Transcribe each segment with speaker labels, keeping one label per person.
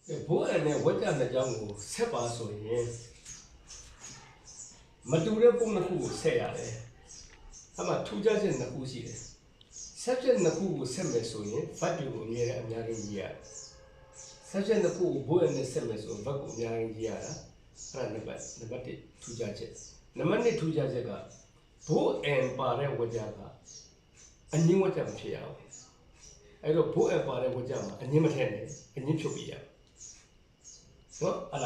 Speaker 1: ဘိုးနဲ့ဝက်ကြတဲ့ကြောင်းကိုဆက်ပါဆိုရင်မတူတဲ့ပုံနှစ်ခုကိုဆက်ရတယ်။အဲ့မှာထူးခြားချက်နှစ်ခုရှိတယ်။ subject နှစ်ခုကိုဆက်မယ်ဆိုရင် verb ကိုအများကြီးရေးရတယ်။ subject နှစ်ခုကိုဘိုးနဲ့ဆက်မယ်ဆိုရင် verb ကိုအများကြီးရေးရတာ။အဲ့ဒါနံပါတ်1ထူးခြားချက်။နံပါတ်2ထူးခြားချက်ကဘိုးပါတဲ့ဝက်ကြကအငင်းဝက်ကြမဖြစ်ရဘူး။အဲ့တော့ဘိုးပါတဲ့ဝက်ကြမှာအငင်းမထည့်နဲ့အငင်းဖြုတ်ပြရ။ So, I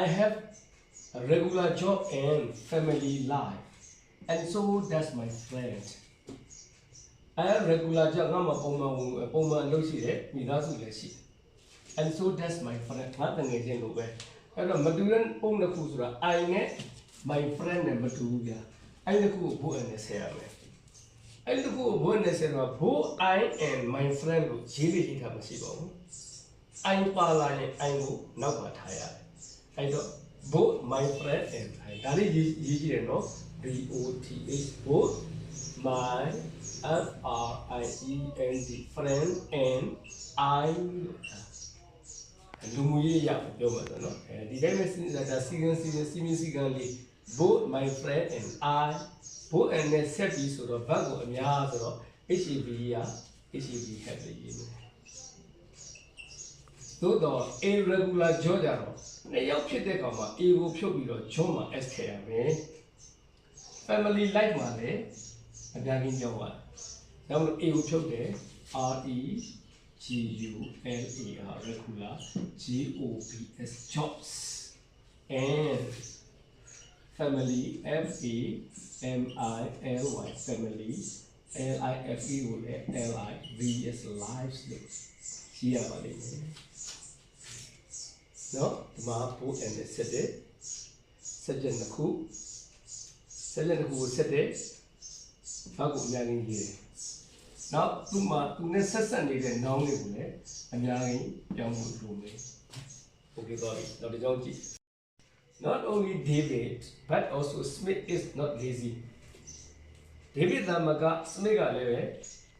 Speaker 1: have a regular job and family life, and so does my friend. I have regular job, and so does my friend. I met my friend and Iအဲ့ဒီကိုဘိုးနဲ့ဆက်တော့ဘိုး I and my friend ကိုရေးလေးထားမရှိပါဘူး I ပါလာရင် I ကိုနောက်မှာထားရတယ်အဲ့တော့ဘိုး my friend and I ဒါလေးရေးကြည့်ရနော် BOTH ဘိုး my FRIEND friend and I လူမှုရေးရပြောမှာဆိုတော့ဒီတိုင်းပဲဒါစီကံလေးဘိုး my friend and I ဘိုးနဲ့ဆက်ပြီးဆိုတော့ဘတ်ကိုအများဆိုတော့ HAB က HAB ဟက်လေးရေးမယ်သို့တော့ irregular job ကြတော့နှစ်ယောက်ဖြစ်တဲ့ကောင်မှာ A ကိုဖြုတ်ပြီးတော့ job မှာ S ထည့်ရမယ် family life မှာလည်းအများကြီးကြောက်ပါဒါမှမဟုတ် A ကိုဖြုတ်တယ် REGULAR regular JOBS jobs and family FAMILY family LIFE ကိုလည်း LIVES lives လို့ကြည့်ရပါလိမ့်မယ်နော်ဒီမှာဘိုးနဲ့ဆက်တဲ့ subject နှစ်ခုကိုဆက်တဲ့ဘာကိုအများကြီးရေးတယ်နောက်သူနဲ့ဆက်ဆက်နေတဲ့ noun တွေကိုလည်းအများကြီးပြောင်းဖို့လိုမယ် Okay တော့နောက်တစ်ကြောင်းကြည့်Not only David, but also Smith is not lazy. David သာမက Smith ကလည်း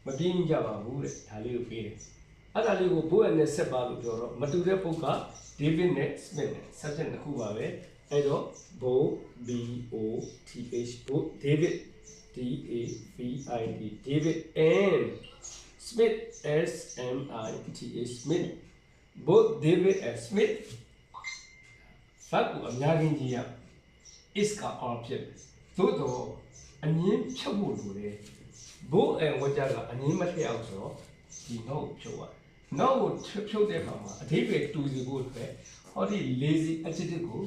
Speaker 1: မပြင်းကြပါဘူးတဲ့ဒါလေးကိုပေးတယ်အဲ့ဒါလေးကိုဘိုးနဲ့ဆက်ပါလို့ပြောတော့မတူတဲ့ပုဂ္ဂ David နဲ့ Smith နဲ့ subject တစ်ခုပါပဲအဲ့တော့ both BOTH both David DAVID David and Smith SMITH Smith both David and Smith Fact ကိုအများကြီးကြီးရ is က on ဖြစ်သို့တော့အငင်းဖြုတ်ဖို့လိုတယ်ဘိုးဝကြကအငင်းမထည့်အောင်ဆိုတော့ဒီ no ကိုဖြုတ်ရနောက်ကိုဖြုတ်တဲ့အခါမှာအဓိပ္ပာယ်တူစီဖို့အတွက်ဟောဒီ lazy adjective ကို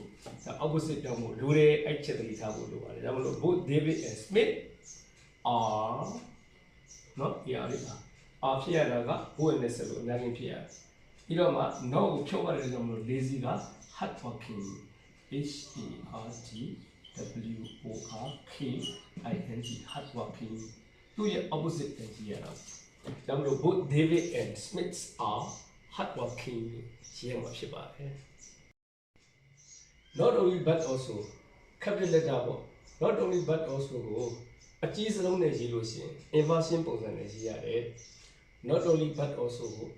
Speaker 1: opposite ပြောင်းဖို့လိုတယ်အဲ့ချက်တည်းထားဖို့လိုပါတယ်ဒါမှမဟုတ် both David and Smith are နော်ဒီအားလေးပါဖြစ်ရတာကဘိုးနဲ့ဆက်လို့အများကြီးဖြစ်ရတယ်ပြီးတော့မှ no ကိုဖြုတ်ရတယ်ဆိုတော့ lazy ကhardworking HARDWORKING hardworking သူရဲ့ opposite ပဲကြည့်ရတာဒါမှမဟုတ် both David and Smith are hardworking ရေးရမှာဖြစ်ပါတယ် not only but also capital letter ပေါ့ not only but also ကိုအကြီးစလုံးနဲ့ရေးလို့ရှိရင် inversion ပုံစံနဲ့ရေးရတယ် not only but also ကို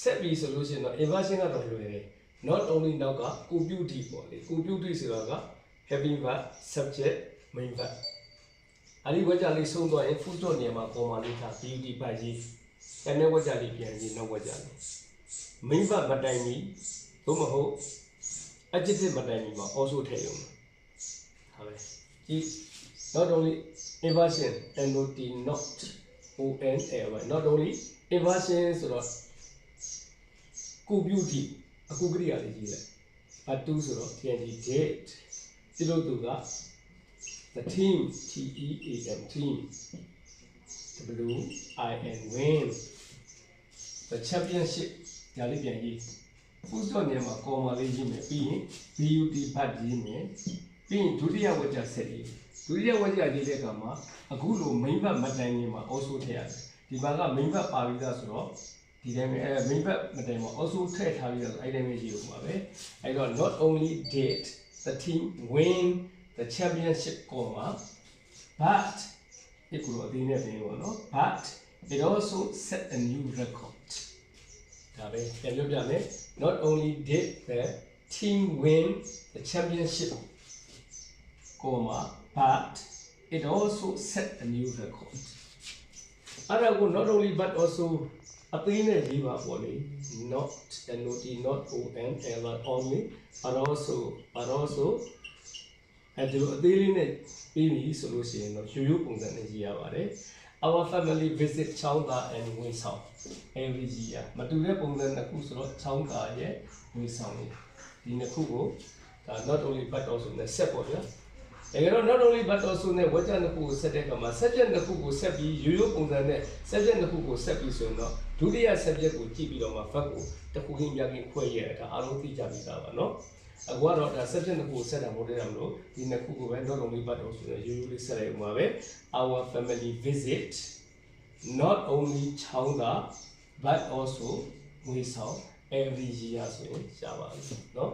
Speaker 1: ဆက်ပြီးဆိုလို့ရှိရင်တော့ inversion ကတော့လွယ်တယ်Not only နောက်က co-beauty ပေါ့လေ co-beauty ဆိုတာက heavy verb subject main verb အဲ့ဒီဝကြလေးဆုံးသွားရင် full stop နေရာမှာ comma လေးထား beauty ပါရေးအဲ့နဲ့ဝကြလေးပြန်ရေးနောက်ဝကြလေး main verb မတိုင်မီသို့မဟုတ် adjective မတိုင်မီမှာ also ထည့်ရုံဟာပဲဒီ not only inversion not not only inversion ဆိုတော့ co-beautyအခုကရိယာလေးကြီးလိုက်အတူဆိုတော့ TNT date ဒီလိုသူက the team TEAM team WIN win the championship ညာလေးပြန်ရေး full stop နေရာမှာ comma လေးရေးမယ်ပြီးရင် BUT ဘတ်ရေးမယ်ပြီးရင်ဒုတိယဝကြဆက်ရေးဒုတိယဝကြရေးတဲ့အခါမှာအခုလို main verb မတိုင်ခင်မှာ also ထည့်ရတယ်ဒီမှာက main verb ပါပြီးသားဆိုတော့ဒီတိုင်းပဲ main verb မတိုင်မှာ also ထည့်ထားပြီးတော့အဲ့တိုင်းပဲရေးဦးပါပဲအဲ့တော့ not only did the team win the championship comma but ဒီကုလိုအသေးနဲ့ပြင်ပါနော် but it also set a new record ဒါပဲပြန်ပြောပြမယ် not only did the team win the championship but it also set a new record အဲ့ဒါကို not only but also အသေးနဲ့ရေးပါပေါ့လေ not not only but also အဲဒီလိုအသေးလေးနဲ့ပြီးပြီဆိုလို့ရှိရင်တော့ရိုးရိုးပုံစံနဲ့ရေးရပါတယ် our family visit ချောင်းသာ and ဝင်းဆောင် every year မတူတဲ့ပုံစံတစ်ခုဆိုတော့ချောင်းသာရဲ့ဝင်းဆောင်ရဲ့ဒီနှစ်ခုကိုဒါ not only but also နဲ့ဆက်ပေါ့ဗျာတကယ်တော့ not only but also နဲ့ဝါကျနှစ်ခုကိုဆက်တဲ့အခါမှာ subject နှစ်ခုကိုဆက်ပြီးရိုးရိုးပုံစံနဲ့ subject နှစ်ခုကိုဆက်ပြီးဆိုရင်တော့ဒုတိယ subject ကိုကြည့်ပြီးတော့မှ verb ကိုတစ်ခုချင်းပြချင်းခွဲရတာအားလုံးသိကြပြီသားပါเนาะအခုကတော့ဒါ subject နှစ်ခုကိုဆက်တာမဟုတ်တဲ့ကြောင့်လို့ဒီနှစ်ခုကိုပဲ not only but also နဲ့ရိုးရိုးလေးဆက်လိုက်ဦးမှာပဲ our family visit not only ချောင်းသာ but also ငွေဆောင် every year ဆိုရင်ရှားပါပြီเนาะ